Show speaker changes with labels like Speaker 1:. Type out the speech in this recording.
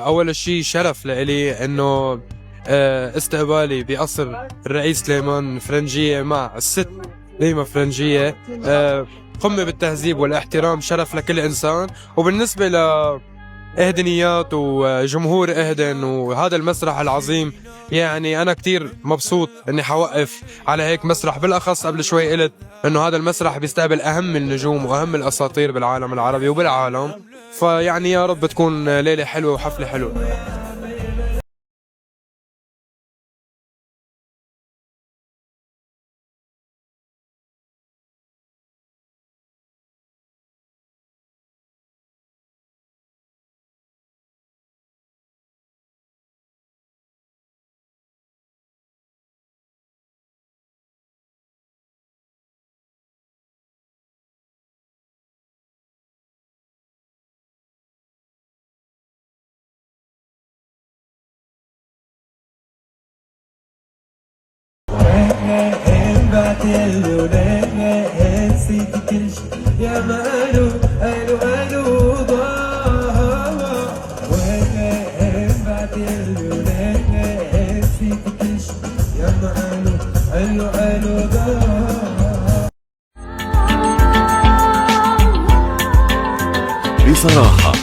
Speaker 1: أول شيء شرف لإلي إنه استقبالي بقصر الرئيس سليمان فرنجية مع الست نيمة فرنجية. قمة بالتهذيب والاحترام، شرف لكل إنسان. وبالنسبة لإهدنيات وجمهور إهدن وهذا المسرح العظيم، يعني أنا كتير مبسوط إني حوقف على هيك مسرح. بالأخص قبل شوي قلت إنه هذا المسرح بيستقبل أهم النجوم وأهم الأساطير بالعالم العربي وبالعالم. فيعني يا رب تكون ليلة حلوة وحفلة حلوة.
Speaker 2: يا ما قالوا ضاع وين بعتلو نسيت كل شي يا ما قالوا ضاع.
Speaker 3: بصراحة